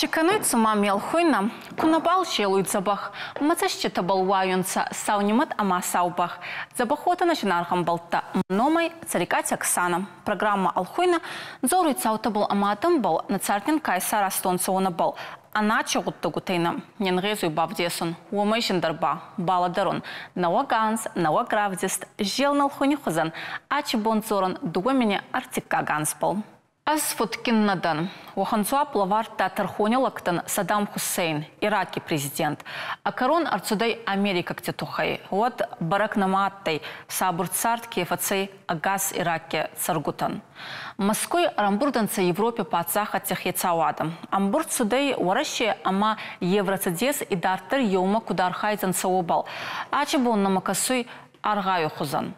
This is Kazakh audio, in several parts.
Чекануй цума мелхуйна, кунабал щелуй забах, мацаще табалуаюнца саунімат ама саубах. Забахота начинархам балта мномай царикать Оксана. Программа Алхуйна зоруй цаутабал аматам бал на царкин кайсар астонцауна бал. Ана чогутта гутейна, ненгезуй бавдесун, уомай жиндарба, баладарун, науаганс, науагравдист, жел на алхуйни хузан, ачи бонзоран дугомене артикка ганспал. Аз футкин надан. Уаханцуа плавар татархоня лактан Саддам Хусейн, ираки президент. А корон арцудай Америка ктетухай. Вот барак наматтай сабур царт кефацей агас ираки царгутан. Моской рамбурданца Европе пацаха тяхецауадам. Амбур цудай уаращи ама евроцедес и дартер йома кудархайзан саубал. Ачибон намакасуй аргаю хузан.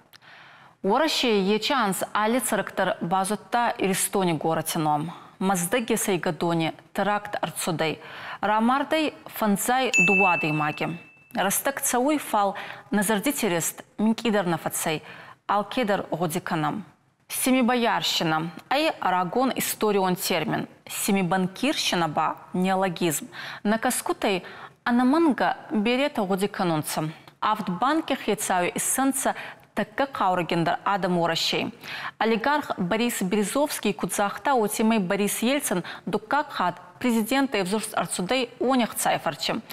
Уаращи ечанс али царактар базутта иристони горатином. Маздыги сайгадони теракт арцудай. Рамардай фанзай дуадой маги. Растак цауй фал назардитерест минкидар нафацей. Алкедар годиканам. Семибоярщина. Ай арагон историон термин. Семибанкирщина ба неологизм. На каскутай анаманга берета годиканунца. А в банке хецаю эссенца такка каурагендар Адам Уращей. Олигарх Борис Березовский кудзахта отимей Борис Ельцин дуккак хат президента и взорст арцудей онях цайфарчым.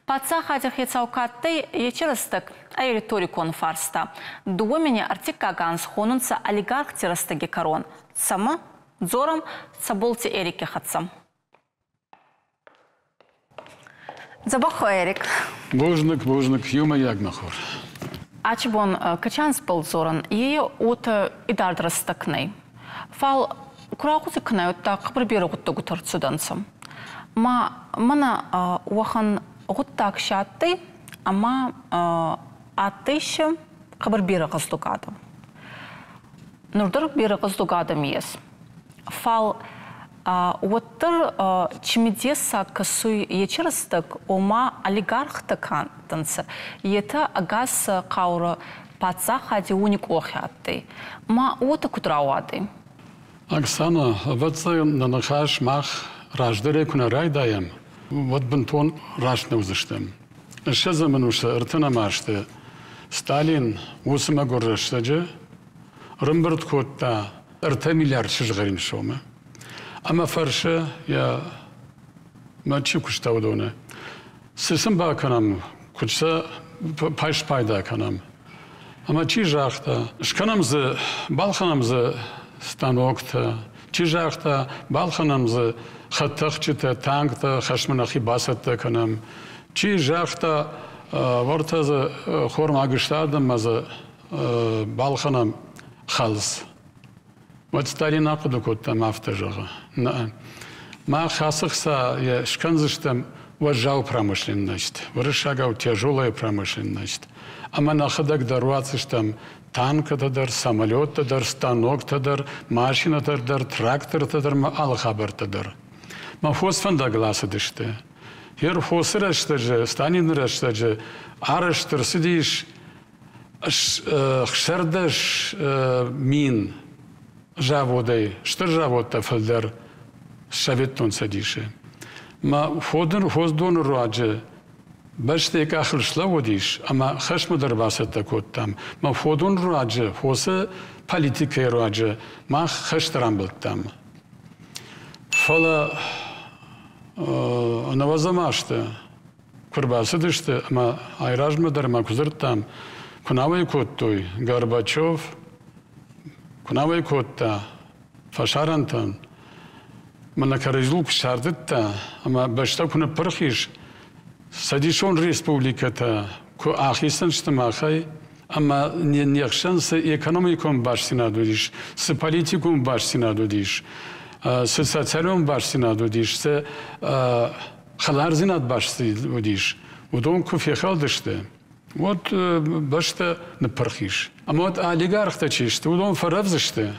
Паца хатях яцаукаттей ечерастык, а риторикон фарста. Дуомене артикаганс хонунца олигарх терастыги корон. Сама дзором цаболти Эрике хатсам. Забахо Эрик. Божник, юма ягнахор. Ачибон качанс ползоран и от идардрастакней. Фал куракузы кнают так приберу гутто гутарцуданцам. Мана уахан гуттак шатты, ама атыше кабарбира газдугадам. Нурдар бира газдугадам ес. Фал уаттыр чимидеса касуй ечерастык ома олигарх такантанца. Ета агас каура паца хади уник охятты. Ма ота кутрауады. Оксана, вот на нахаш мах рождере куна райдаем. Вот бентон рашне узыштем. Еще заменуша ртына маште. Сталин усыма горрештеже. Рымбырт котта рта миллиард шижгарин шоме. Ama farşı ya maçı kuşta odone. Sesim bakanam kuşta payş payda kanam. Ama çiğjakta şkanamızı balkanamızı stanokta çiğjakta balkanamızı xattakçıta tankta xaşmanaxi basatta kanam. Çiğjakta ortazı xormagıştadımızı balkanam xalız. Вот Сталин акуду котта мафтажага. Ма хасыхса я шканзыштам важал промышленность. Вырышагал тяжелая промышленность. Ама нахадак дарвацыштам танк-тадар, самолет-тадар, станок-тадар, машина-тадар, трактор-тадар, ма алхабар-тадар. Ма фосфанда гласыдышты. Ер фосырыштыжы, Сталин-рыштыжы, арыштырсыдиш, хшардыш мин. Заводай, что завод-то фэлдер советон садиши. Ма хоздон раджи, баште кахл шлаводиш, ама хашмадар басата кот там. Ма ходон раджи, хосе политика раджи, ма хаштарам был там. Фала навазамашта, курбасадышты, ама айражмадар ма кузырт там. Кунавай кот той, Горбачев, Кунавай котта, фашарантан, мана каризлук шардытта, ама башта куна пырхиш, садишон республиката, ку ахистан штамахай, ама нехшанса экономиком башсина дудиш, с политиком башсина дудиш, с социалом башсина дудиш, с халарзинат башсина дудиш, удон куфехал дыште. Вот башта на пархиш. Ама вот олигарх-то чишь, удон фаравзышты.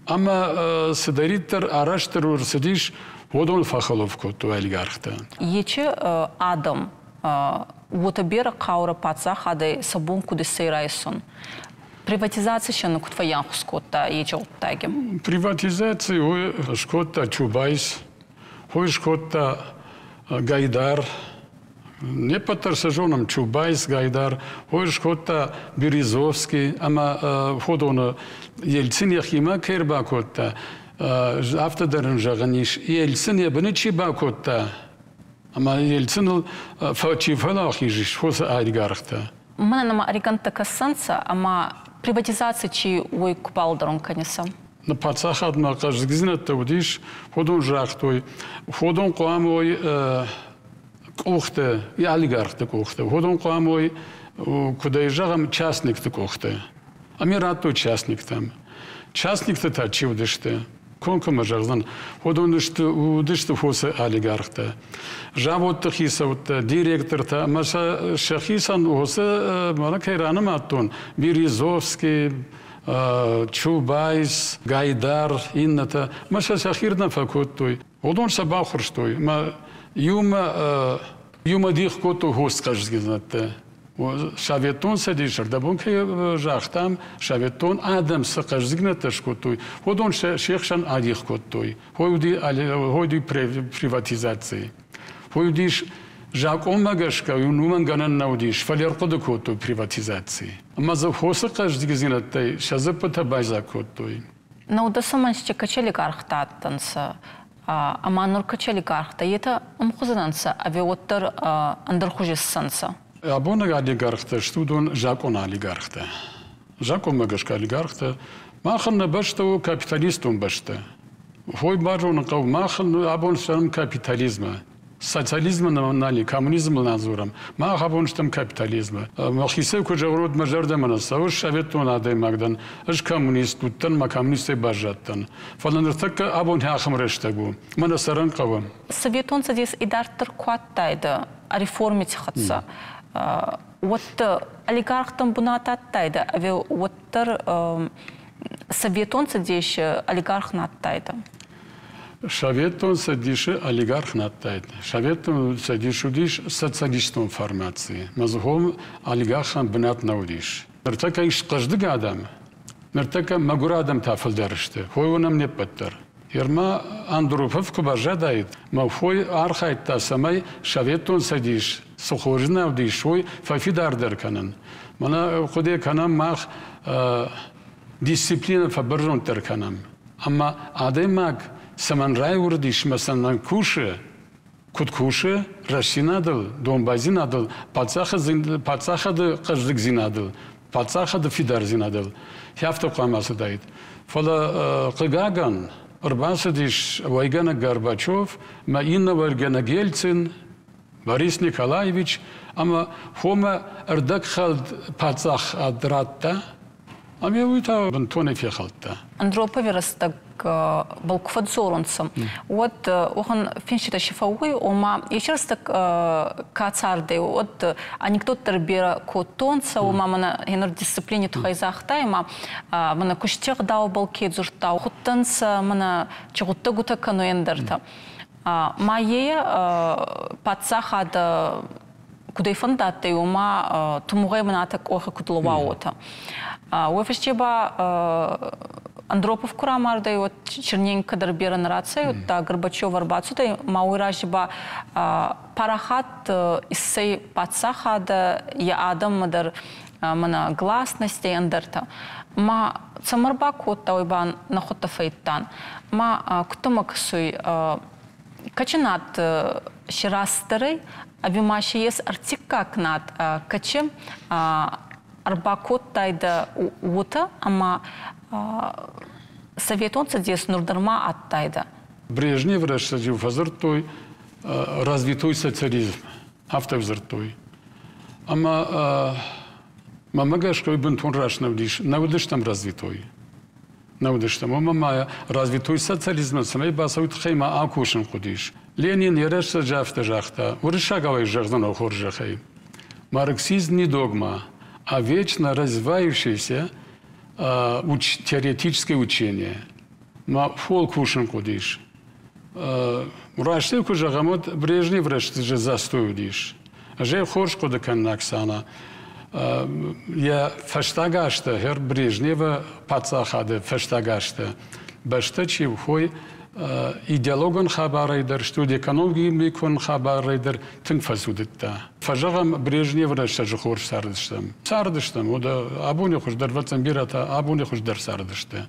Ама садариттер, араштер урсадиш, удон фахаловку ту олигарх-то. Ече Адам, вот обера каура паца хады сабун куды сейрайсон. Приватизация ще на кутваян скотта ече оттаги. Приватизация ой скотта чубайс, ой скотта Гайдар, не потарсажоном Чубайс, Гайдар, хойш хотта Березовский, ама ходона Ельцин яхима керба хотта, автодарын жағаниш, Ельцин ебіні чиба хотта, ама Ельцин фачифала ахижиш, хоса айгархта. Мене нама аригантта кассанца, ама приватизация чи ой купалдарон канеса. На пацахат ма кажгизнатта удиш, ходон жахтой, ходон қуамой кухте, и олигархты кухте, ходон қуамой куда жағам частникты кухте. Амиратто частник там. Частник-то та чи удиште. Конка мажардан. Ходон удиште хосе олигархта. Жавотты хисавтта, директор-та, маса шахисан хосе мана кайраным аттон. Березовский, Чубайс, Гайдар, инната. Маса шахирна факоттой. Ходон сабахурстой. Ма юма дих коту хост кажгизнатта. Шаветон садишер, да бунке жахтам шаветон адам сакажгнаташ коттой. Ходон шехшан адих коттой. Хойди приватизации. Хойдиш жак омагашка юнуман ганан наудиш фалерқоды коттой приватизации. Маза хоса кажгизнатта шазапата байза коттой. Наудасаманшче качели кархтаттанса. Аманур качели кархта. Ета амхузананса авиоттар андархужессанса. Абона олигархта, штудон жакон олигархта. Жакон магашка олигархта. Махан башта капиталистом башта. Хой барон кав махан абон штам капитализма. Социализма нали, коммунизм назурам. Мах абон штам капитализма. Махисев кожаврод мажарда манаса. Уж шаветон адай магдан. Аж коммунист уттан, ма коммунисты бажаттан. Фаланыртака абон хахам рештагу. Манасаран кавам. Советон садис идартыр куаттайды. Реформить хатса. Вот олигархтан буна аттайды, аве оттар советон садиш олигарх наттайды. Шаветон садиш олигарх наттайды. Шаветон садиш удиш социалистон формации. Мазхом олигархан бинат наудиш. Ныртака иш каждый адам. Ныртака магура адам тафылдарышты. Хойвонам не паттар. Ерма Андропов кубажадает. Махой архайта самай шаветон садиш. Сухожна вдишой фафидардар канан. Мана худе канам мах дисциплина фабаржон тер канам. Амма адемак саман рай урдиш масанан куше, кут куше, рашинадыл, донбазинадыл, пацахады каждык зинадыл, пацахады фидар зинадыл. Хяфта қамасы дайд. Фала қыгаган, Урбасадиш Вайгана Горбачев, Маина Варгана Гельцин, Борис Николаевич, ама хома ардакхалд пацах адратта, ами уйта бантоне фехалта. Андропов растак балкфадзоронсам. Вот он финшита шифауи, ома еще раз так кацарды. Вот анекдот тербера котонца, ома мана генер дисциплине тухайзахта, ома мана куштех дау балкет зурта, хоттанца мана чогутта гута кануендерта. Мае пацахада кудей фандатте, ома тумугай мана так оха кутловаота. Уефещеба Андропов курамардай от Черненька дърбира нарация, та Горбачев арбацутай, мауиражиба парахат иссей пацахада я адам мадар мана гласности андерта. Ма цамарбак от тауйбан нахота фейттан. Ма кутумаксуй качанат ширастырый, авимаши ес артикак над качем арбакот тайда ута, ама советонца здесь нурдарма аттайда. Брежнев рассадил фазартой развитой социализм, автовзартой. Ама мамагашкой бунтун рашнавдиш, навдиш там развитой. Навдиш там, ама развитой социализм, самай басаут хайма акушин кудиш. Ленин ярашса жафта жахта, урышаговай жахдан охор жахай. Марксизм не догма, а вечно развивающийся теоретическое учение. Ма фол кушен кудиш. Урашты кужагамот Брежнев рашты же застой удиш. Же хорш кода каннаксана. Я фаштагашта, хер Брежнева пацахады фаштагашта. Башта чи хой идеологон хабарайдер, студия экономии микон хабарайдер, тынфасудетта. Фажагам Брежневна шажухор сардыштам. Сардыштам, ода абуне хуждар ватсамбирата, абуне хуждар сардышты.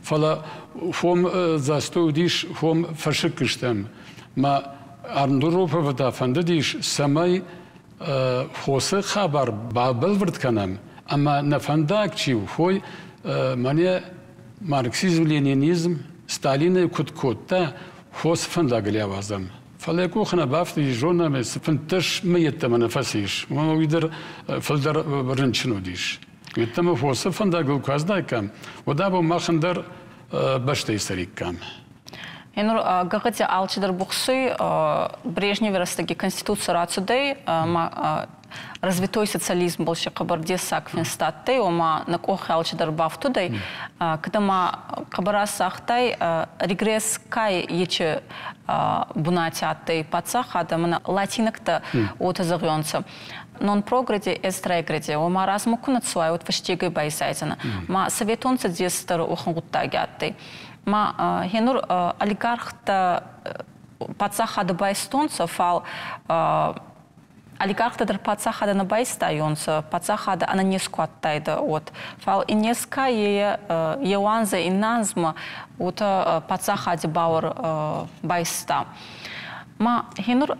Фала фом застудиш, фом фашикыштам. Ма Арндуропа вада фандадиш самай хосы хабар бабыл выртканам. Ама нафандак чив, хой мане марксизм-ленинизм, Сталина кут-кутта хос фандагли авазам. Фалеку хана бафти жонаме фанташ миетта манафасиш. Ма видер фалдар рынчнудиш. Геттама хосы фандагл каздайкам. Водабу махандар баштай сариккам. Енур гагати алчидар бухсы Брежнев растаги конституция рацудей развитой социализм больше кабарде сакфинстатты ома на кохе алчидар бафтудей когда ма кабара сахтай регресс кай ече бунатятты пацаха да мана латинакта отазагонца нон прогреде эстрегреде ома размукунат свай от фаштигай байсайзана ма советонца дестар охангуттагятты ма хенур олигархта пацахада байстонца фал олигархта дар пацахада на байстайонца пацахада ана не скуаттайды от фал инеска еуанза инназма от пацахади бауыр байста ма хенур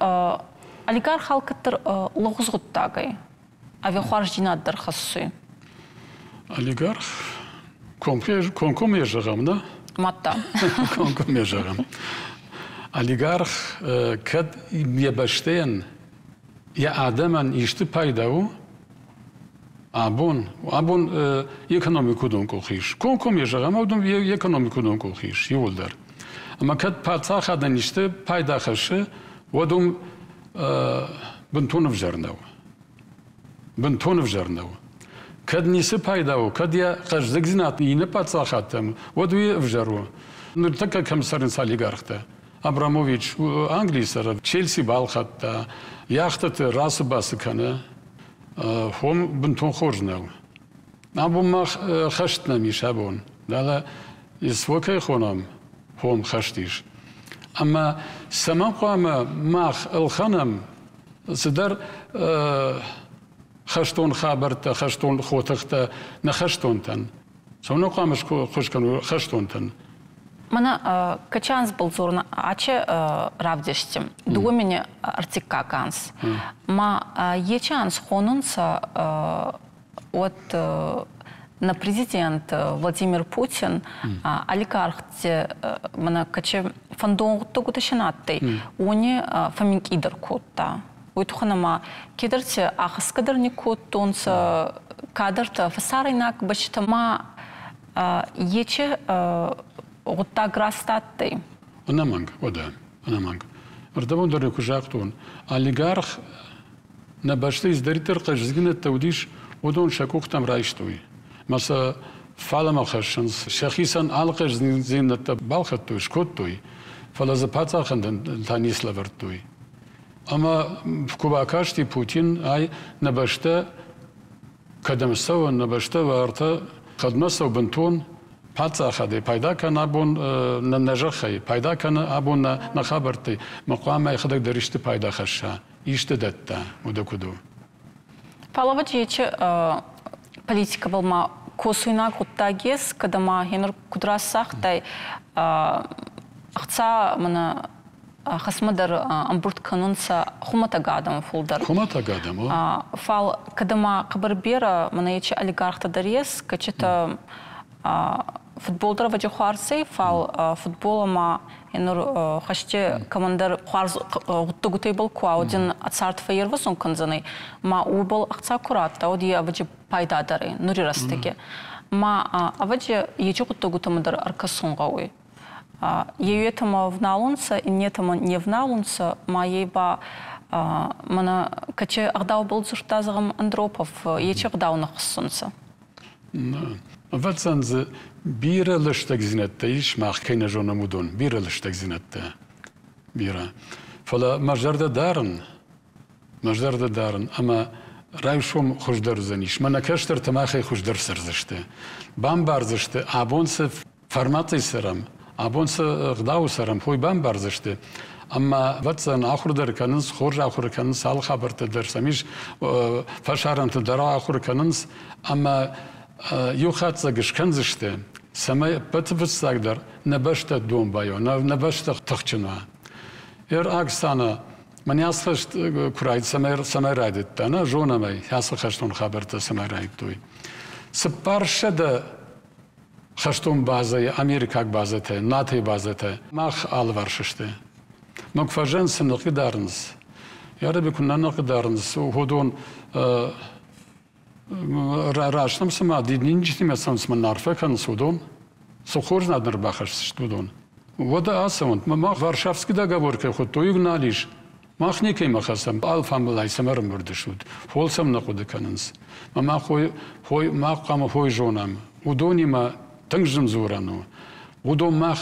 олигарх халкаттыр лоғызғыттагай авиахуарждинаддар хассы олигарх конком ежағам да Матта. Конком ежағам. Олигарх кад ебаштен я адаман ишті пайдау абон экономикудон колхиш. Конком ежағам аудым экономикудон колхиш. Юлдар. Ама кад пацахадан ишті пайдахашы одым бінтонов жарнау. Бінтонов жарнау. Кад нисы пайдау, кад я каждый знат и не подсахатам, вот вы вжару. Ну так комиссарин олигархта. Абрамович Англии сара, Челси балхатта, яхтата расы басы кана, хом бунтон хорзнау. Абум мах хаштна мишабон, дала из вокай хонам хом хаштиш. Ама сама қама мах алханам сидар خشتون خابرت خشتون خوتخت نخشتون تن سونو قامش خوشكنو خشتون تن منا كچانس بالزورنا аче равдештим дугомени артиккаканс ма ечанс хонунса от на президент Владимир Путин олигархте мана каче фандонгутто гуташинатты уни фаминг идер котта Уйтуханама кедерте ахас кадерни коттонса кадерта фасаринак бачтама ече гутта грастатты. Анаманг, ода, анаманг. Ардавон даре кужактон. Олигарх на башты издаритер кажзгинет таудиш одон шакухтам райштуй. Маса фалама хашанс шахисан алқажзгинет балхаттуй шкоттуй. Фалаза пацахандан таниславартуй. Ама в Кубакаште Путин ай набашта кадамсава набашта варта кадмасав бентон пацахаде пайда кана абон на нажахай пайда кана абон на хабарты мақам ай хадак даришты пайда хаша иште датта удакуду. Палавач ече политика болма косуйна куттагес кадама хенер кудрасахтай ахца мана Хасмадар амбурт канунса хуматагадам фулдар. Хуматагадам, о? Фал кадама кабарбера манаечи олигархта дарес, качета футболдара ваджахуарсей, фал футболама енур хаште командар хуарз гуттагутей был куа, один ацарт фаервас он канзаней, ма убал ахца курата, оди аваджи пайдадари, нури растеге. Ма аваджи ечи гуттагутамадар аркасунгауи. Еюетама в налунца и нетама не в налунца, маеба мана каче агдау был зуртазагам Андропов, ече агдау нахсунца. Ватсанзе бира лыштак зинетта иш мах кейна жона мудон, бира лыштак зинетта. Бира. Фала мажарда дарн, ама райшом хуждар заниш. Мана каштар тамахай хуждар сарзаште. Бам барзаште, абонсе формаций сарам. Абонса гдаусарам хой бам барзышты. Amma vatsan ahurдар kanınız, xorj ahur kanınız, sağlık habertedir, samiş faşarantı dara ahur kanınız, ama yuhatsa gışkanız işte, samay patıfıtsaglar, ne başta dombayo, ne başta tıkçına. Aksana, man yasxışt kuraydı, samay raydıttı, ana jonamay, yasxıştun haberte samay raydıttı. Sıparşa da xıştun bazayı, Amerikak bazatı, NATO bazatı, mah alıvarşıştı. Makfajan sınıfı darınız. Yarı bir kundan nakı darınız. Hodon raşnam sama dinci timesam sama narfa kanıs hodon. Sokhorz nadar bakış hodon. Voda asavant. Ma Varşavski da gavorka hod toyug naliş. Mahnikey mahasam alfamlay samarım burada şud. Folsam nakuda kanıns. Ma hoy kama hoy jonam. Hodoni ma tangzım zoranu. Hodon mah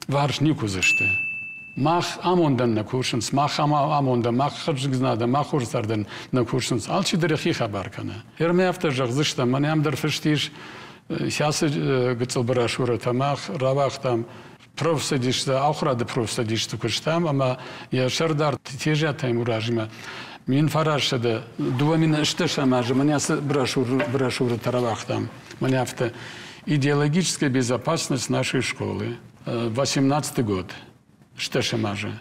varşniku zıştı. Mach amondan na kursens, mach amondan, mach khrzgnada, mach ursardan na kursens. Alçı derexi haber kana. Herme hafta jagzışta, man yam der verstiş, şası gıtsıl braşura tamach, ravaqtam, profsadişta, ahrada profsadişta kurstam, ama yaşardar tejatayım urajima. Min faraşada, duvamin işteşamajı, man yası braşura taravaqtam. Man hafta идеологическая безопасность нашей школы, 18 год. Что шамажа.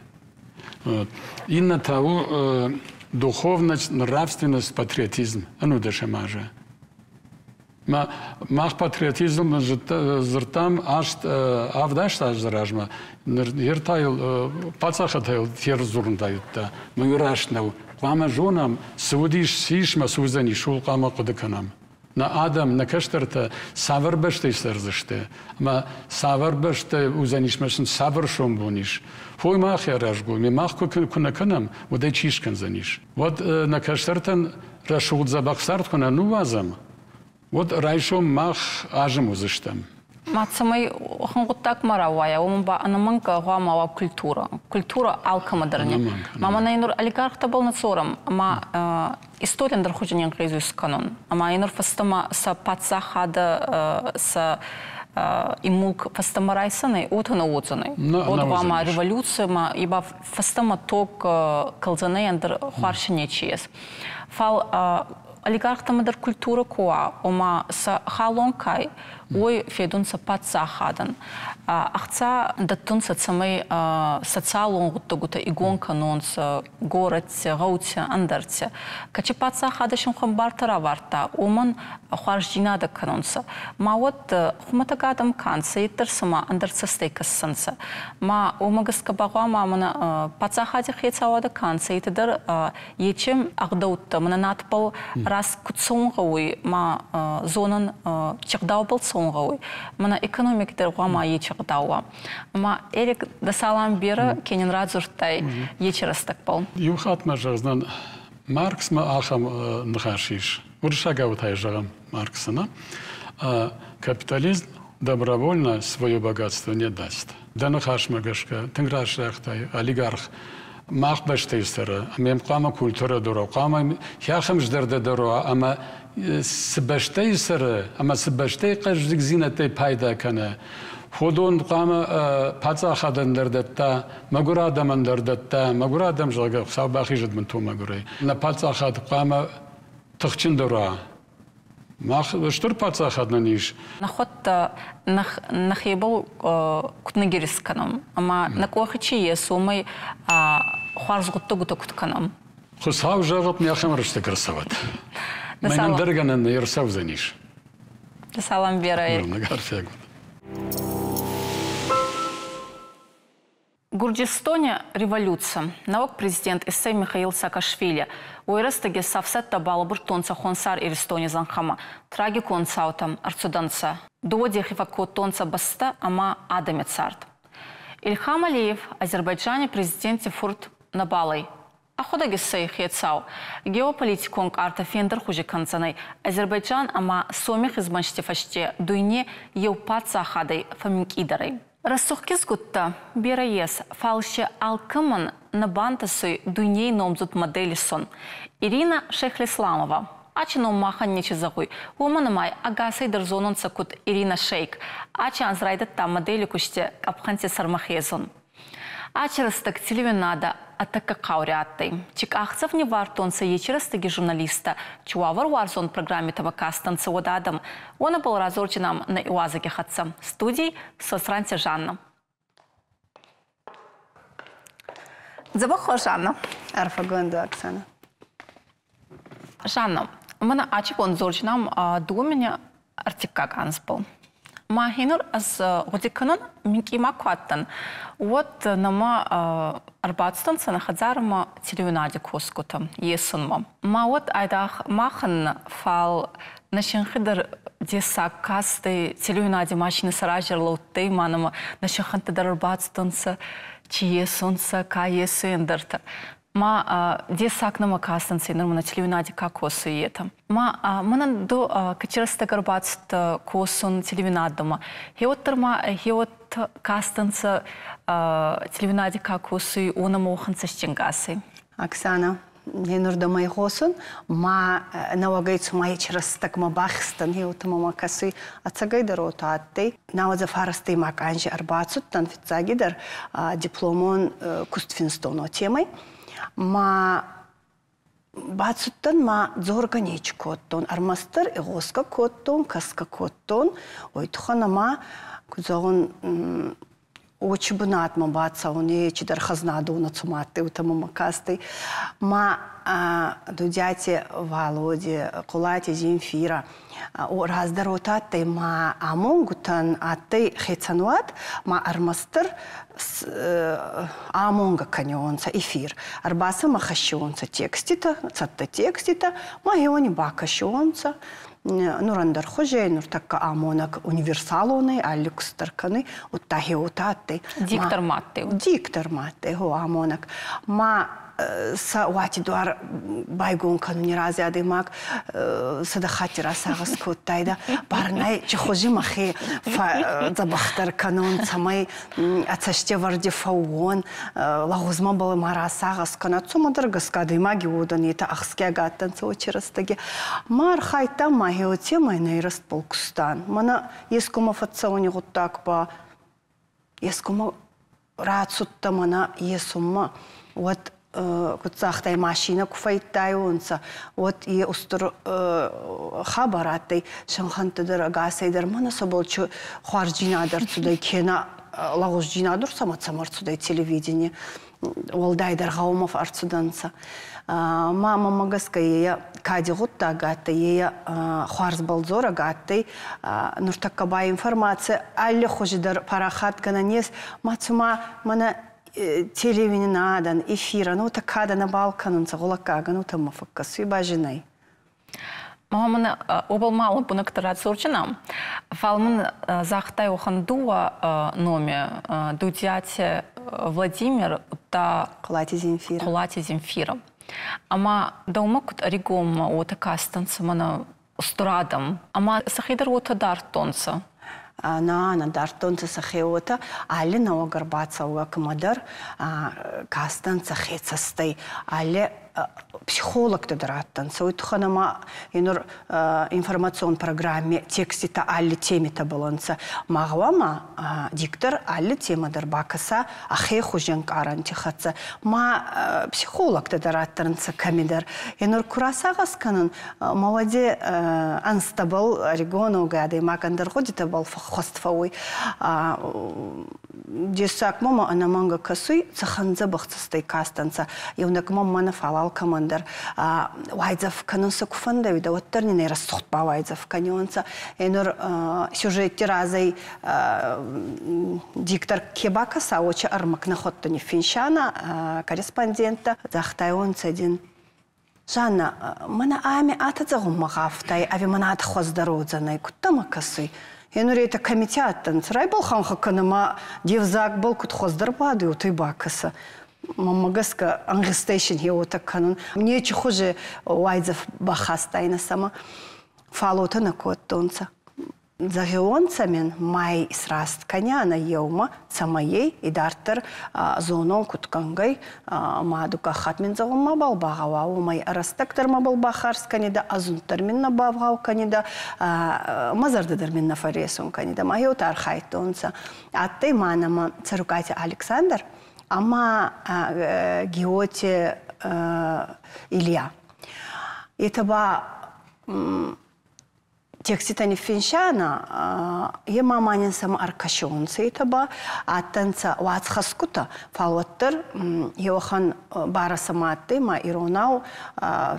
И на того духовность, нравственность, патриотизм. А ну да шамажа. Мах патриотизм зртам аж авдаш аж заражма. Ертайл пацахатайл терзурндайта. Мюрашнау. Кама жонам судиш сишма сузани шул кама кудыканам. Na Adam, na kaştarta savr başta serzişte. Ama savr başta uzanişmesin savr şombuniş. Foy mah yarajgu, mi mah kuna kanam, o da çişkan zaniş. Vot na kaştartan raşul zabaksart kuna nuvazam. Vot rayşom mah ajım uzıştam. Мацамай хангуттак маравая, омба анаманка гуамава культура. Культура алкамадырни. Мама найнур олигарх табал нацорам, ама история ндархуджанин кризис канон. Ама айнур фастама са пацахада са имулк фастама райсаны, отана отзаны. От гуама революция, ма иба фастама ток калзаны андр хуаршине чиес. Фал олигархтамадар культура коа, ома са халонкай, ой федун са пацахадан. Ахца даттун са цамай социалон гуттагута игон канонса, городце, гауце, андарце. Качи пацахадашын хамбартара варта, оман хуарждинада канонса. Ма вот хуматагадам канца, иттер сама андарца стейкассанса. Ма омагаска багуа мамана пацахади хецавада канца, иттер ечем агдаутта, мана натпал раз кутсонгауи, ма зонан чагдау сонгауи. Мана экономиктер гуама ечагдауа. Ма эрик дасалам бера кенен радзуртай ечерастак пал. Юхат мажазнан Маркс ма ахам нахашиш. Уршагаутай жагам Марксана. Капитализм добровольно свое богатство не даст. Да нахаш магашка, тенграшахтай, олигарх. Мах баштейстера, мем кама культура дура, кама яхам ждерде дура, ама сбаштейстера, ама сбаштей каждик зинатей пайда кана. Ходон кама пацахадан дердетта, магурадаман дердетта, магурадам жага, сабахи жадман ту магурей. На пацахад кама тахчин дура. Мах штур пацахадна ниш. Нахот нахебал кутнагирис канам, ама накохачи есумай хуарзгуттагута кутканам. Хусав жагап мяхам рышты красават. Менен дерганен ярсав за ниш. Салам Вера. Гурджистоне революция. Навок президент Исей Михаил Саакашвили. Уйрастаги савсетта балабур тонца хонсар иристоне занхама. Траги концаутам арцуданца. Дуоди хифако тонца баста, ама адаме царт. Ильхам Алиев, Азербайджане президенте фурт набалай. Аходаги сей хецау. Геополитиконг арта фендер хуже канцанай. Азербайджан ама сомих изманштефаште дуйне еупаца ахадай фаминг идарай. Рассухкиз гутта бираес фалше алкымын на бантасой дуйней номзут модели сон. Ирина Шехлисламова. ачыном махан нече загуй. Уманымай агасайдыр зонунса кут Ирина Шейк. Ачы анзрайдытта модели күште капхансе сармахезон. Ачырыстык телевинада атака кауряттай. Чик ахцев не вартонса ечерыстыги журналиста. Чуавар варзон программе табакастанца одадам. Он был разорченам на Иуазаке хатца. Студий Сосранте Жанна. Забахо Жанна. Арфагонду Оксана. Жанна, мана ачик он зорченам думеня артика ганспал. Махинур аз годиканан минки макваттан. Вот нама арбатстанца на хазарма телевинаде коскута есунма. Ма вот айдах махан фал нашинхидер десак касты телевинаде машины саражерлаутты манама нашинхантадар арбатстанца чиесунца каесуендерта. Ма десак нама кастанцы нормально телевинаде кокосу ета. Ма мана до качерста гарбатст косун телевинадома. Хеоттарма хеот кастанца телевинаде кокосу уна моханца щенгасы. Оксана, не нужда моей косун, ма налагается мои черстак ма бахстан хеотма макасы ацагайдар отатты. Навадza фарасты маканжи арбатсут тан фицагидар дипломон кустфинстоно темой. Ма бацуттан ма зорганеч коттон, армастыр игоска коттон, каска коттон, ойтухана ма кузагон очибунат ма баца уне чидар хазнаду на цуматы утама макасты. Ма дудяти Володе, Кулати Земфира. О раздаротатты ма амонгутан атты хецануат ма армастыр амонга каньонца эфир. Арбаса ма хащионца текстита, цатта текстита, ма геони бакащионца. Нурандар хожей, нур такка амонак универсалоны, алюкстарканы, уттахиотатты. Диктор матты. Диктор матты, го амонак. Ма са уати дуар байгон кануни рази адымак садахати расагас коттайда барнай чехожи махи забахтар канон самай ацаште варди фауон лагузма балы марасагас канат сумадаргас кадымаги удан ета ахске гаттан соочерастаги мар хайта махиоте майнайраст полкустан мана ескума фатсауни гуттакпа ескума рацутта мана есумма вот кутсахтай машина куфайттайонса вот и устур хабараттай шанхантыдыр гасайдыр мана соболчу хуарджинадыр судай кена лагужджинадыр самат судай телевидение олдайдар гаумов арцуданса мама магаска ея кади гутта гатта ея хуарз балзора гаттай нуртаккаба информация алле хожидар парахат гананес мацума мана телевиденинадан, эфира, ну такада на Балканун, загулакага, ну там мафаккасы бажинай. Мамана обал мало бунактарат сурчинам. Фалман захтай охандуа номе дудяте Владимир та Кулати Земфира. Ама даумакут оригом ота кастанца мана устрадам. Ама сахидар ота дартонца. На дартонца сахеота, але на огарбаца уакмадар кастанца хецастай, але психолог тадыраттан. Сойтуханама инур информацион программе текстита алли темита баланса. Мағвама диктор алли темадар бакаса ахе хужен карантихатса. Ма психолог тадыраттанца камидар. Инур курасагас канын маваде анстабал региону гады макандар ходита бал хостфауй. Десак мама анаманга касуй цаханза бахцастай кастанца. Евнак мама нафалал командар вайзав канонса куфанда вида оттарни не рассохтба вайзав канонса. Энур сюжетти разай диктор кебакаса очи армак нахоттани финшана корреспондента захтай цедин. Жанна, мана ами атацагум магафтай, ави мана атхоздародзанай куттама касуй. Енур это комитеттан. Срай был ханха канама девзак был кут хоздарбады у той бакаса. Мамагаска ангестейшн хеота канон. Мне чухуже вайзов бахастайна сама. Фалота на коттонца. Загионцамен май сраст коняна еума самаей идартер зонон куткангай мадука хатмен загума балбагава умай арастактар мабалбахарс канида азунтар минна бавгау канида мазардадыр минна фаресун канида майот архайтонца атты манама царукати Александр ама геоте Илья это ба текститани финшана ема манин сам аркашонцы это ба аттанца вацхаскута фалоттер еохан бара саматты ма иронау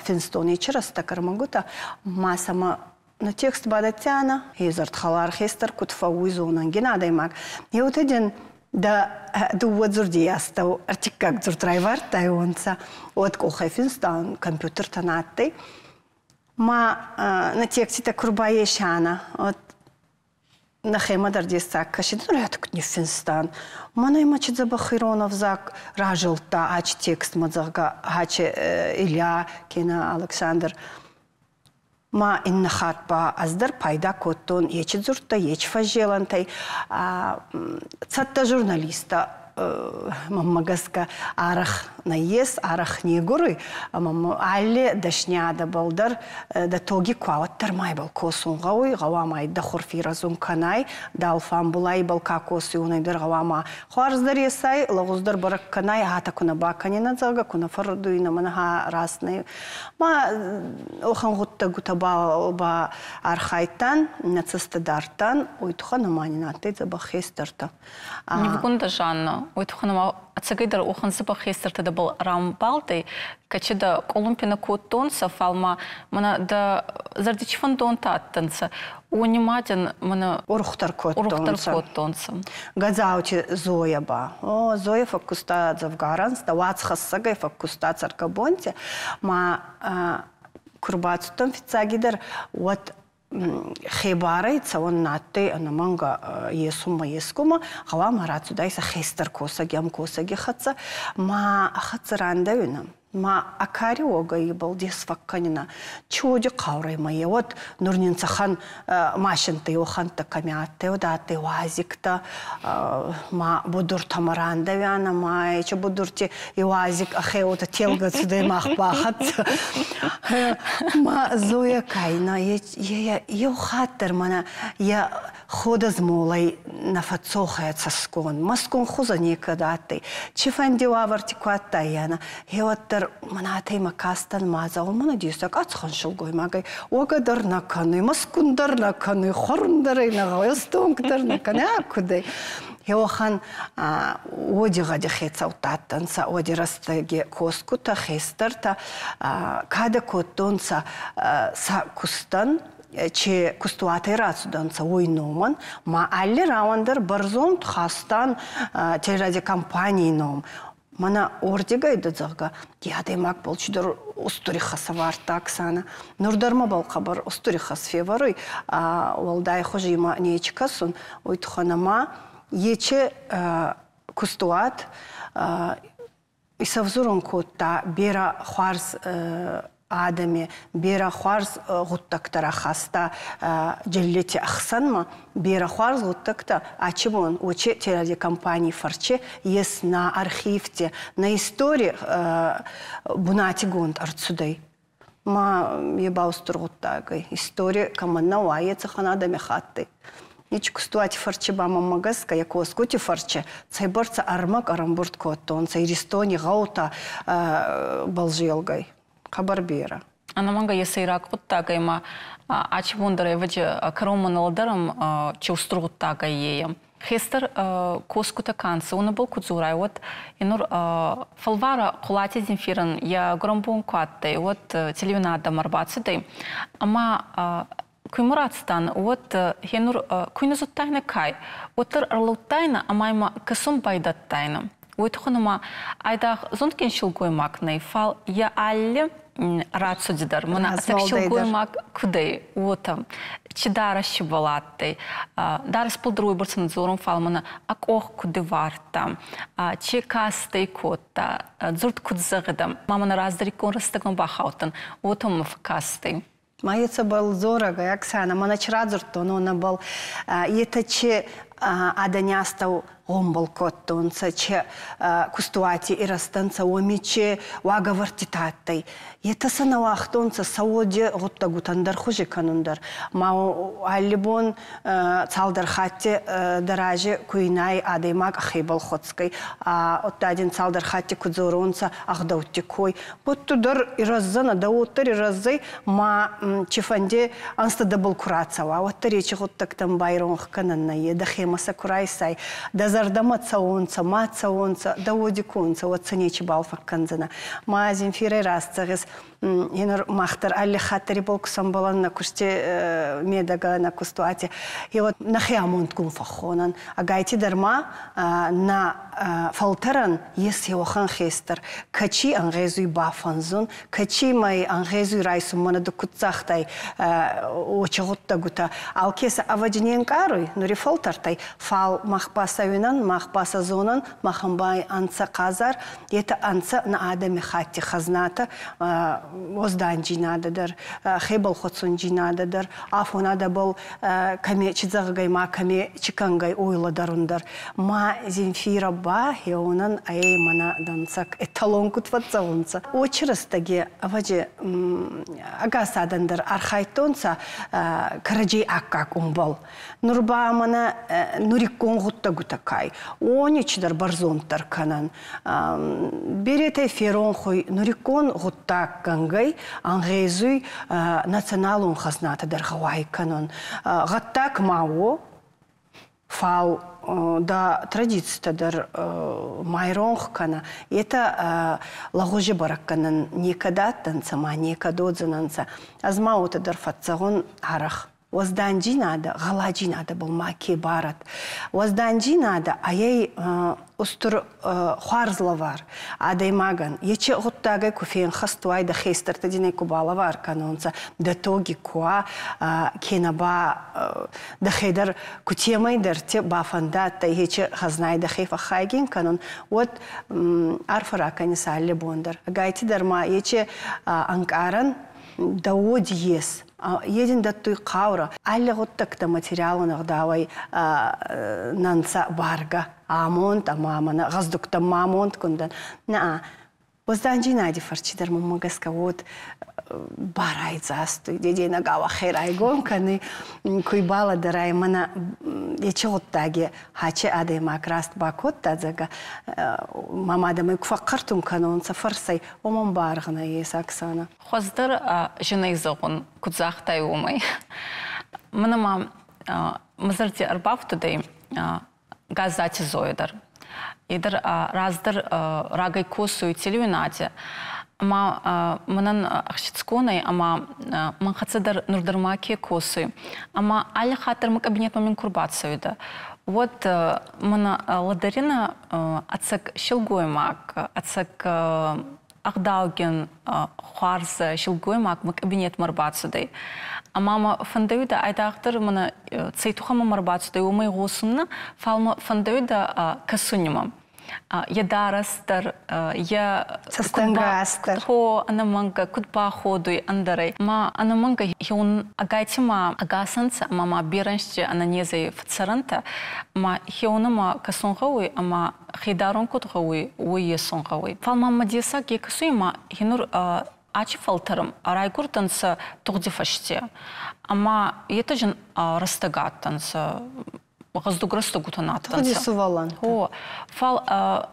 финстони чираста кармагута ма сама на текст бадатяна езарт халар хестер кутфа уизонан генадаймак еотеден да дуот зурдиястау артикак зуртрайвар тайонца от кохай финстан компьютер танатты ма на тексте курбаешана от на хема дардисак кашин рядок не финстан мана има чит забахиронов зак ражылта ач текст мазага ач Илья кена Александр ма инна хатпа аздар пайда коттон ечит зурта еч фажелантай цатта журналиста мамагаска арах наес арах негуры мама алле дашняда балдар да тоги кваттар майбал косунгауй гавамай да хорфиразун канай далфам булай балка косы унайдар гавама харздар есай лагуздар барак канай хата куна баканина зага куна фардуина манаха расны ма охан гутта гутаба ба архайтан нацистадартан уйтхана манинаты забахестарта не вгунда жанна уйтханама ацагайдар охан забахестарта да был рамбалтай качеда колумпина коттонса фалма мана да зардичфан донтаттанса униматин мана урухтар коттонса газаучи Зоя ба Зоя факуста завгаранс да вацхассагай факуста царкабонте ма курбацутан фицагидар вот хебарай цавон натты анаманга есума ескума хава марацу дайса хестер косаги ам косаги хатса ма хатсаранда винам ма акариога ебал десфакканина чуди каврай мае вот нурнин цахан машинта йоханта камятте одатте вазикта ма будур тамаранда вяна ма че будурти вазик ахеота телга цудай махпахат ма Зоя кайна я йохаттер мана я хода змолай на фацохая цаскон маскон хуза никадатте чифанди ваварти кваттаяна йоттер манатай макастан маза мана дисак ацхан шулгой магай огадар наканы маскундар наканы хорндар нагай стонктар наканы акудай йохан одига дехецаутаттанса одирастаге коскута хестерта када коттонса са кустан че кустуатай рацуданца ойноман ма алли равандар барзон хастан телеради компании ном мана ордигайды зага ядаймак болчудор устуриха саварта Оксана нурдарма балқабар устуриха сфеварой олдай хожима нечкасын ойтханама ече кустуат исавзурон котта бера хварс адаме бера хварс гуттактара хаста джеллети ахсанма бера хварс гуттакта ачибон оче телеради компании фарче ес на архивте на истории бунати гонт арцудай ма ебаустур гуттагай история каманна уаеца ханадаме хатты ничку стуати фарче бама магаска яко скути фарче цайбарца армак арамбурт коттон цайристони гаута балжелгай Хабарбера. Она манга есайрак уттагайма ачвондаре ваджи кароманалдарам чеустругуттага еем. Хестер коскута канца, он был кудзурай, вот инур фалвара кулати зинфиран я громбун каттай, вот телевинада марбацидей, ама куймуратстан, вот хенур куйназуттайна кай, вот арлуттайна, амайма касум байдаттайна. Уйтхунама айдах зонткен шилгоймак найфал я алле рацудидар мана так шилгоймак кудей утам чидара шибалаттай дарс пулдруй бурсан зорун фалмана ак ох кудеварта чекастай котта зурт кудзагдам мамана раздарикон растаган бахаутан утам фкастай Мається был зорага, Оксана. Мана чрадзуртон, она был. Это че аданястау гомбол коттонца, че кустуати и растанца омиче ваговартитаттай. Это санавахтонца саоде готтагутандар хуже канундар. Мау аллибон цалдар хатте дараже куинай адаймак ахибал хотской. Отта один цалдар хатте кудзоронца ахдауттикой. Вот тудар и раззана, да оттар и раззай ма чифанде анста дабл курацава. Оттар речи готтак там байронх кананна, да хемаса курайсай. Да зардама цаонца, ма цаонца, да одиконца, вот цанечи балфак канзана. Ма Земфира расцагис, инор махтар алли хаттари болкусам балан на куште медага на кустуате. И вот нахиамонт гумфахонан. А гайти дарма на фалтаран ес йохан хестер. Качи ангезуй бафанзун, качи май ангезуй райсум мана докутцахтай очагутта гута. Алкеса авадинен каруй, нури фалтартай. Фал махпаса юнан, махпаса зонан, махамбай анца казар. Это анца на адаме хатти хазната. Озданжи нададыр, хебал хотсунжи нададыр, афонада был каме чизагай ма каме чикангай ойладарундар. Ма Земфира ба хеонан ай мана дансак эталон кутватсаунца. Очрастаги аваje агасадандар архайтонца караджи аккак умбал. Нурба мана нурикон гутта гутакай. Оничдар барзонтар канан. Берете ферон хой нурикон гутта гангай ангезуй националун хазната дар Хавай канон. Гаттак мао фал да традиция дар майронх кана. Это лагожи баракканан никогда танцама, никогда дзананца. Азмаута дар фатсагон арах. Возданжи надо, галаджи надо был маки барат. Возданжи надо, а ей устур хуарзлавар, адай маган. Ече готтагай куфен хастуай да хейстер тадиней кубалавар канонца. Да тоги куа кенаба да хейдар кутемай дерте бафандат, ече хазнай да хейфа хайгин канон. Вот арфарака не салли бондар. Гайти дарма ече анкаран да оди ес. Един да той қаура. Алли готтакта материалын давай нанца барга. Амонт, амамана, газдукта мамонт кундан. На, возданжи нади фарчидар мамагаска вот барай застуй. Деди нагава херай гонканы. Куйбала дарай мана ече готтаги хаче адай макраст бакот тадзага. Мамада май кфақартум канонца фарсай. Омон баргана ес Оксана. Хоздар женай зоғын кудзақтай умай. Мынама мазарти арбав тудай газати зоидар. Идар раздар рагай косу и телевинати. Ама мынан ахшицконай, ама манхацадар нурдармаки косу. Ама али хатар мы кабинет мамин курбацуида. Вот мана ладарина ацак шилгоймак, ацак Ахдауген хуарза шилгоймак мы кабинет марбацудай. А мама фандаюда айдақтыр мына цейтухама марбацудай умай ғосымны фалма фандаюда касунима. Я дарастар, я састангастар. Хо анаманга кудба ходуй андарай. Ма анаманга хион агайтима агасанца, мама бираншче ананезай фцаранта, ма хионама касунгауй, ама хидарон кудгауй, уе сунгауй. Фал мама диса ге касуйма хинур ачи фалтарам, райгуртанца тугдифаште. Ама это жен растагаттанца. Газдуграсту гутанаттанца. Ходи сувалан. О, фал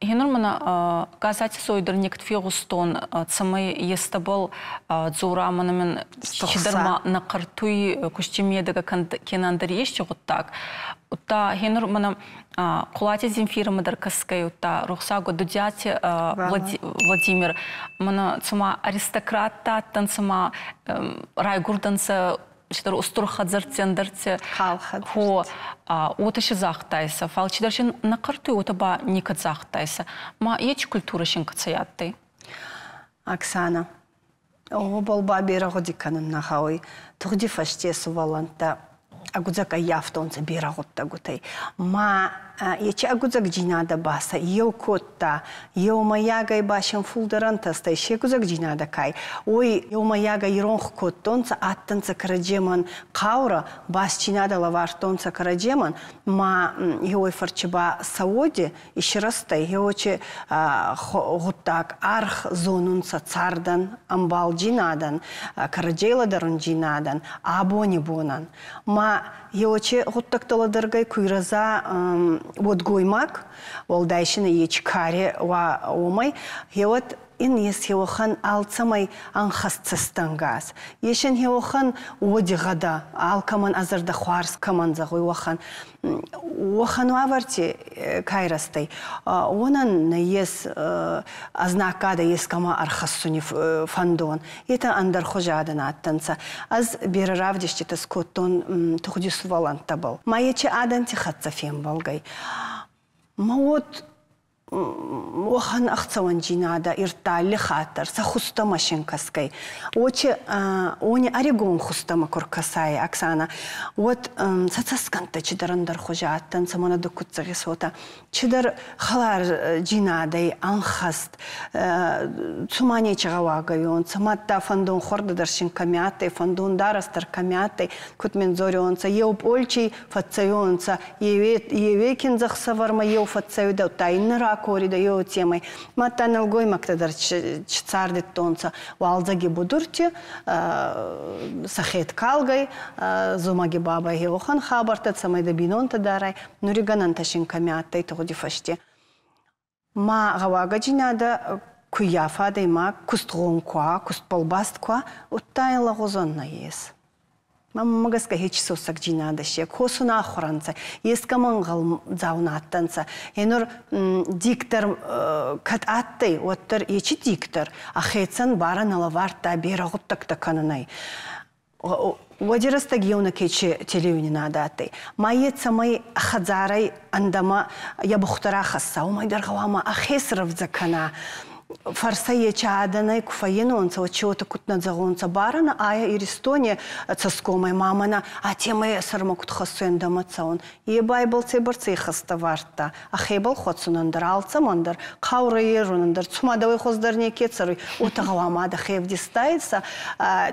хинур мана газати сойдер нект фигустон цамай естабал дзура манамен чидарма нақартуй куштимедага кенандар ешче гуттак. Утта хинур мана кулати Земфира мадар каскай утта рухсагу дудяти Владимир мана цама аристократа танцама райгурданца читар устур хадзартендерте хо оташи захтайса фал чидаршин нақартуй отаба никат захтайса ма еч культура шин кацаяттай. Оксана, о болба берагоди канун нахауй тугди фаште суваланта агудзака яфтонца бераготта гутай ма ячи агузак джинада баса, ел котта, ел маягай башен фулдерантаста, еще агузак джинада кай. Ой, ел маяга иронх коттонца, аттанца караджеман каура, бас чинада лавартонца караджеман, ма ел фарчеба сауди, еще растай, ел очи гуттак арх зонунца цардан, амбал джинадан, караджейла дарун джинадан, абони бонан. Ма Йоче гуттактала дыргай куйраза вот гоймак, волдайшина ечкаре ва омай, йот ин ес йохан алцамай анхасцастангаз. Ешен йохан одигада, алкаман азарда хуарс каман загой вахан. Вахан ваварти кайрастай. Онан ес азнакада ес кама архассуни фандон. Это андар хожадан аттанца. Аз бераравдишчета скоттон тухдисувалан табал. Маече адан тихатца фем балгай. Маот وخن أختصوان جينادا إرتالي خاطر سخستا ماشين كسكي وچه وني أريغون خستا مكور كساي أكسانا وات ساتسكنتا چدرن در خجاتن سمانا دكوت زغيسوتا چدر خلار جيناداي أنخست سماني چغواغيون سماتا فندون خورد درشين كمياتي فندون دارستر كمياتي كت من زوريونسا يوب أولچي فتسيونسا يويكين زخسفرما يو فتسيودا تاينرا корида йо темой матанал гой мактадар чцардит тонца валзаги будурти сахет калгай зумаги баба йохан хабартат самайда бинонта дарай нуриганан ташин камяттай тоди фаште ма гавага жинада куяфа дейма кустгонква кустполбастква уттайла гозонна ес Магаска хечсо сакджинада ще, косуна охранца, еска мангал заунаттанца. Енор диктор кат аттай, оттер ечи диктор, ахетсан бара налаварта берагуттакта кананай. Вадираста геуна кечи телевизионна даттай. Майет самай ахадзарай андама ябухтара хасса, умайдар гавама ахесрав закана. Фарсае чаданай куфаенонца очота кутна загонца барана ая иристоне цаскомай мамана а темай сармакут хасуен дамацаун и байбл цебарцы хаставарта а хебал хотсунандар алцамандар каурайерунандар цумадавай хоздарне кецарой утагавамада хев дистайса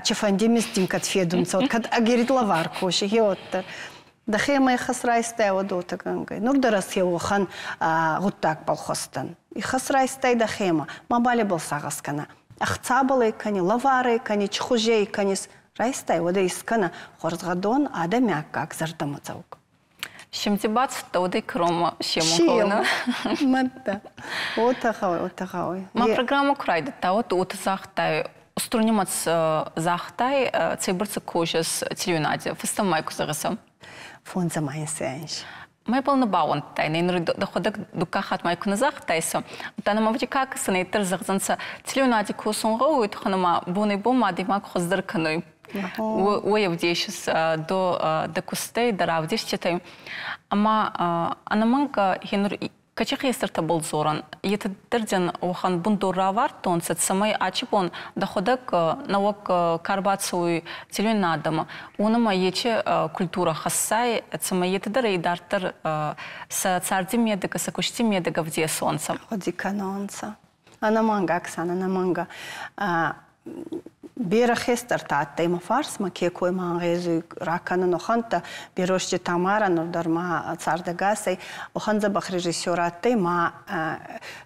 чефандемистим катфедунца вот кат агерит лавар коши геотта да хемай хасрайстай водота гангай нурдарас йохан гуттак балхостан и хасрайстай да хема мабали был сагаскана ахцабалы кани лавары кани чхужей канис райстай вода искана хорзгадон адамяк как зардамацаук Шимтибац тоды крома шемухона матта отахой ма программа крайда та вот захтай уструнимац захтай цейбырцы кожас телевинаде фастамайку зарасам фонза майсенш Май полна баун тайны доходок дукахат май куназах тайсо. Тана мавти как санитар загзанца телевинаде косонга уйт ханама буны бома димак хоздыр каной. Уявдешис до кустей даравдеш читай. Ама анаманка хенур Качах естарта был зоран. Это дерден охан бундуравар тонсет самай ачипон доходок навок карбацуй телевинадама. Унама ече культура хассай, самай это дары дартер с царди медика, с кушти медика в де солнца. Ходи канонца. Анаманга, Оксана, анаманга. Берахестер татта има фарс ма кекой мангезу ракана ноханта берошче тамара нордарма цардагасай оханза бах режиссёраттай ма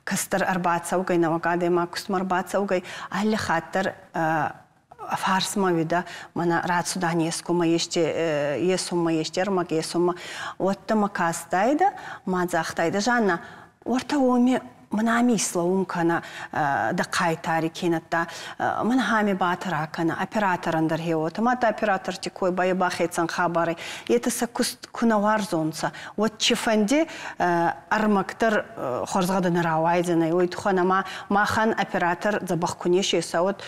кастер арбаца угай навагадай ма кустмарбаца угай алли хаттер фарс ма вида мана рацудан ескума еште есума ештермак есума отта ма кастайда ма захтайда жанна орта оми Мана мисла умкана да кайтари кинатта мана хами батара кана оператор андар хеота мата оператор тикой байба хетсан хабары это са кунавар зонца вот чифанди армактар хорзгада наравайдена ой туханама махан оператор забах кунеши са вот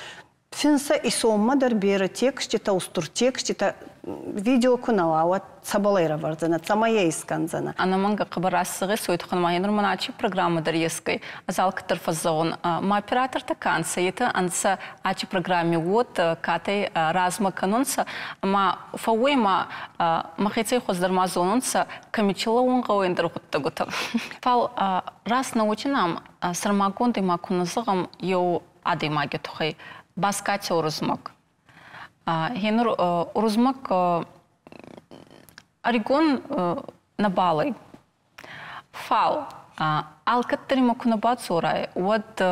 Финса и соммадар бері текст, та устур текст, та видео кунала, вот сабалайра варзана, самая исканзана. Анаманга кабарасыгы сойтхан майнур маначи программа дарьеской. Азал катар фазон. Ма оператор таканса, это анса ачи программе вот катай разма канонса. Ма фауэй ма махайцей хоздармазононса камичила унга уэндер гуттагута. Фал раз научинам сармагонды ма куназыгам йоу адый маги тухай. Баскати урузмак. Хенур урузмак Орегон на Бали. Фал. Алкаттери макунабат сорай. Вот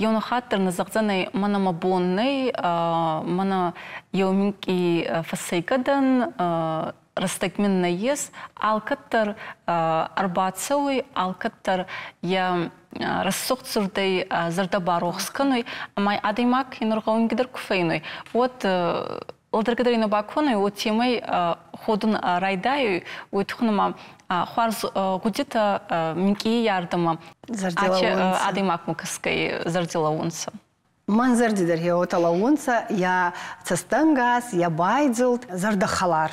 Йонахаттер назахзанай манамабонный, мана йоминки фасейкадан, растекмен наез, алкаттер арбацауй, алкаттер я рассохцурдай зардабарохсканой, май адаймак хенургаунгидер куфейной. Вот Лдергадарина баконой вот темой ходун райдаю, вот хунама хварз гудита минки ярдама. Адаймак мукаской зардила унса. Манзардидер я отала унса, я цастангас, я байдзилд, зардахалар.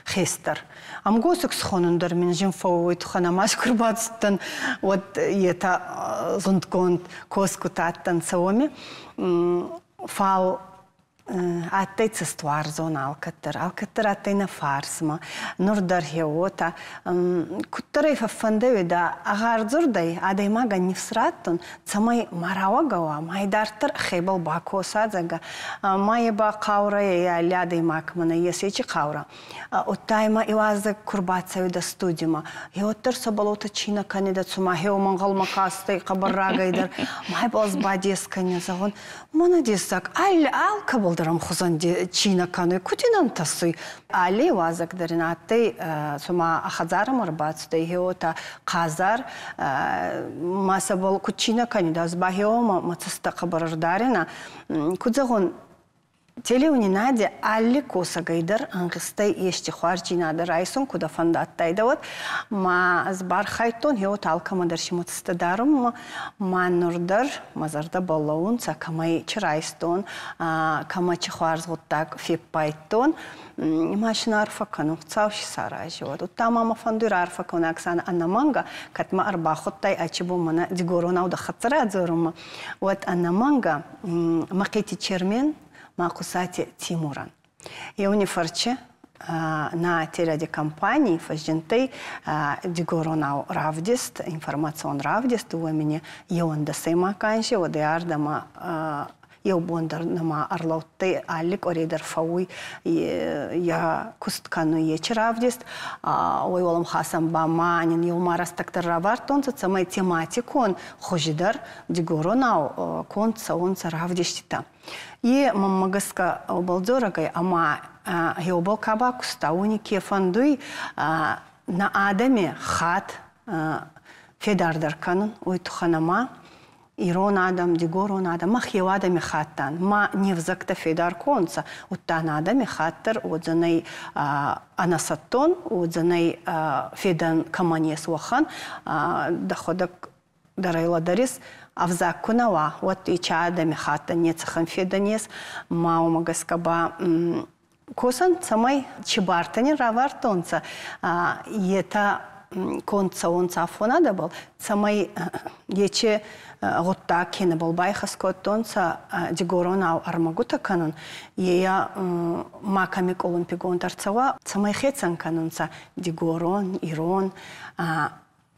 Хестер. Амгосик схонундер мен жинфовойт ханамаш курбатстан вот это зонтконт коскутаттан саоми фал Аттай цествуар зона алкаттар аттай на фарсма, нурдар хеота, куттарай фафандеви да агарзурдай, адай мага нефсраттун, цамай маравагава, майдартар хейбал бако садзага, майеба каурая я лядай макмана есечи каура. Оттайма иваза курбацаю да студима, хеоттар сабалота чина канеда цума, хео мангал макастай кабаррагайдар, майбалз бадесканя загон, монадесак, алкабал дарам хозан чина каной кутинан тасой али вазак даринатей сума ахазарам арбацтай хеота казар масабал кучина канидас бахеома мацаста кабардарина кудзагон телеуни наде али коса гайдар ангыстай ешти хварчина да райсон куда фандаттай да вот ма азбар хайтон хеота алкамадар шимутста дарум ма нурдар мазарда баллаун цакамай чирайстон камачи хварзгуттак феппайтон машина арфакану цавши саражи вот тамама фандур арфакон аксан анаманга катма арбахоттай ачибу мана дигорона уда хатсара зорума вот анаманга макети чермен Макусати Тимуран. И у нефарче на теледе компании фаждентэй дигоронау равдист, информацион равдист, у меня йонда сейма канши, оде ардама йобондар нама арлауттэй алик орейдар фауй я кусткану ечи равдист, ой олам хасан баманин йомарас тактар равартонца, цамай тематикон хожидар дигоронау конца онца равдиштита. И мамагаска обалдорагай, ама геобал кабакуста, уники фандуй на адаме хат федардар канун, уйтуханама, ирон адам, дигорон адам, махил адаме хаттан, ма невзакта федар конца, уттан адаме хаттар, удзанай анасаттон, удзанай федан каманес вахан, доходак дарайла дарис, Авзак кунава, вот и чадами хата не цахан феданес, маума гаскаба косан самай чебартани равартонца, ета конца онца афонада был, самай ече готтаки не был байхаскотонца дигорона армагута канун, ея маками колумпигон тарцава, самай хецан канунца дигорон, ирон,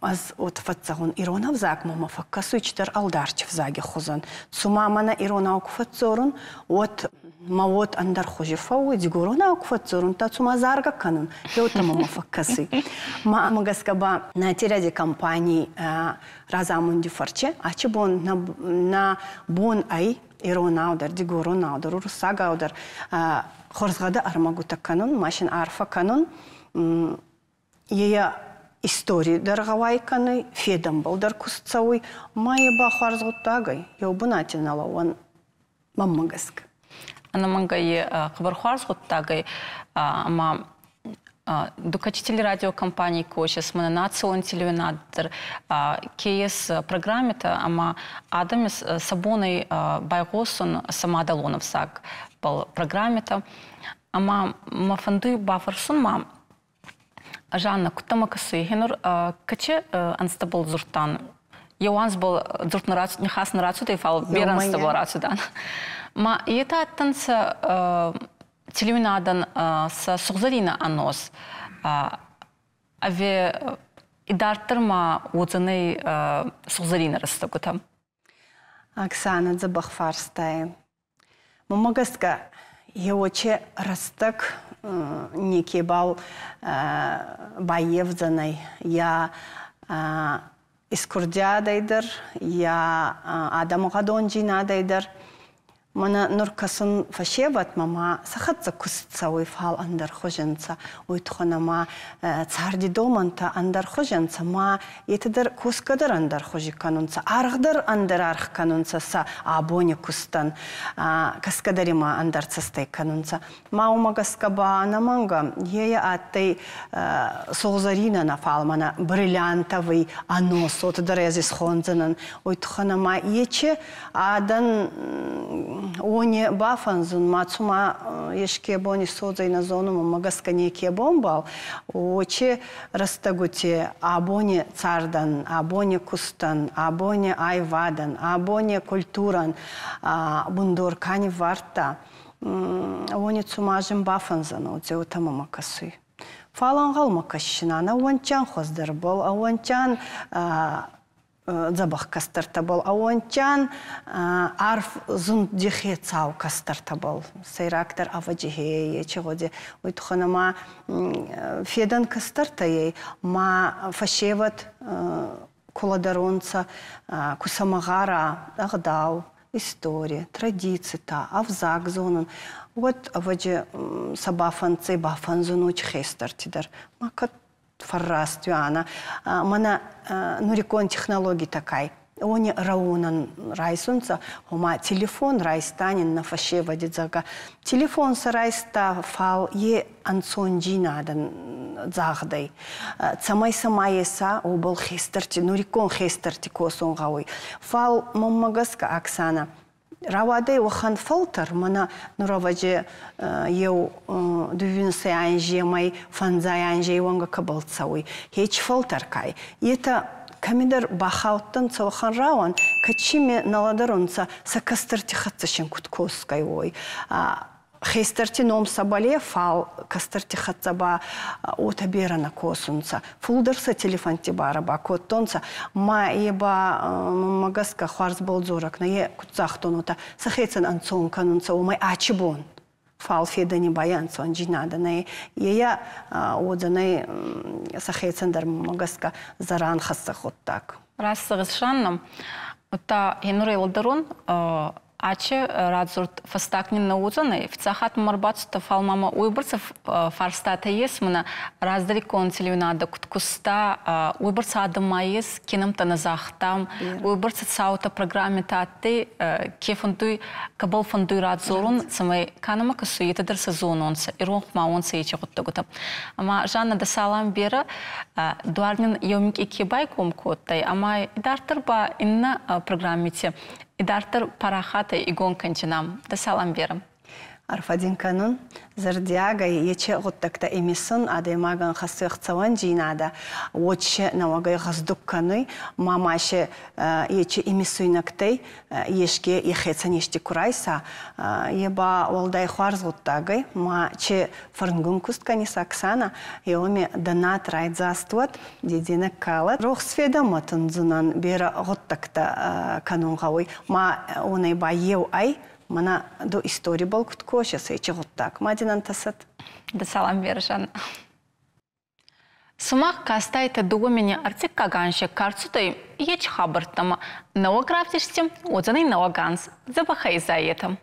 аз от фатсагон ирона взак мама факкасуичтер алдарч взаги хозан. Сумамана ирона окфатсорун от мавот андар хожифау дигорона окфатсорун та сумазарга канун. Йота мама факкасы. Мама гаскаба на тираде компании разамунди фарче, ачибон на бон ай ирона удар дигорона удар урсага удар хорзгада армагута канун, машин арфа канун. Ея истории даргавайканы, федам балдар кустцауй, майя бахарзгуттагай, йобунатинала он маммагаск. Анамангай кабархарзгуттагай, ама дукачи телерадиокомпании кошес, мана национ телевинатор, кейс программета, ама адамис сабоной байгосон самадалонов сак был программета, ама мафанду бафарсон ма Жанна кутама касыйхинур каче анстабыл зуртан. Йоанс был зуртна рацу, нехасна рацу, да и фал беран стабыл рацу дан. Ма ета аттанса телевинадан са сугзарина анос. Аве идартыр ма уцанай сугзарина растагутам. Оксана Забахфарстая. Мамагаска еоче растак некий бал баевзаной. Я искурдядайдыр, я адамға донжинадайдыр. Мана нуркасын фашеват мама сахатса кустсауй фал андар хоженца. Уйтхана ма царди доманта андар хоженца. Ма етедер кускадыр андар хожи канунца. Арғдыр андар арх канунца са абоне кустан. Каскадари ма андар цастай канунца. Ма умагаскаба наманга ея аттай соғзарина на фал мана бриллиантовый анос. Отыдар язис хонзанан. Уйтхана ма ече адан Они бафанзун мацума ешке бони созай на зону магаска неке бомбал оче растагуте абоне цардан абоне кустан абоне айвадан абоне культуран бундор кани варта они цумажим бафанзан оце утама макасуй фалангал макашина на уанчан хоздер бол ауанчан Забах кастартабал, а ончан арф зун дихе цау кастартабал. Сейрактер аваджихе ечегоде. Уйтханама федан кастартае, ма фашеват куладаронца, кусамагара, агдау, история, традиции та, авзак зонан. Вот авадже сабафанцы, бафанзун учхестартидар. Макат фаррастю ана. Мана нурикон технологий такай. Они раунан райсунца, хома телефон райстанин на фаше вадидзага. Телефон са райста фал е ансон джинадан загдай. Цамай самаеса обал хестерти, нурикон хестерти косон гауй. Фал мамагаска Оксана. Равадай ухан фалтер, мана нураваджи ев дувинсы анжи май фанзай анжи ванга кабалцауй. Хеч фалтер кай. Это камидар бахауттан цаухан рауан, качиме наладаронца сакастарти хатсашин куткоскай ой. Хейстерти ном сабале фал кастарти хатсаба отаберана косунца. Фулдерса телефонти бараба коттонца. Ма еба магаска хварз болзорак на е кутзахтонута. Сахейцан анцон канунца умай ачибон. Фал федани баянцу анджинада на ея одзанай сахейцан дар магаска заран хасахот так. Раз сагышаннам, та енуре лдарун Аче радзурт фастакнин наузаны, в цахат марбацута фалмама уйбурцев фарстата есмына раздарикон телевинада куткуста уйбурца адымайыз кенымта назахтам, уйбурца цаута программе татты кефундуй кабал фундуй радзурун цамай канама касу етадыр сезон онса, иронхма онса ече құттығыта. Ама Жанна да салам бері дуарнин еумик екебай комкоттай, ама идартыр ба инна программите Идартыр парахата и гонканчинам. Да салам берем. Арфадин канун зардиага ече готтакта эмисын адемаган хасыхцаван джинада оче навагай хаздукканы мамаше ече эмисуйнактай ешке ехецанешти курайса еба олдай хварзгуттагай ма че фарнгун кустканиса Оксана еоме данат райдзастват дедина калат рохсведаматын зунан бера готтакта канунгауй ма онай ба ев ай Мана до истории был кутко, сейчас я так. Мадинан тасат. Да салам вержан. Сумах кастайте дугумени артик каганше карцутай еч хабартама. Науграфтишьте, отзаный науганс. Забахай за этим.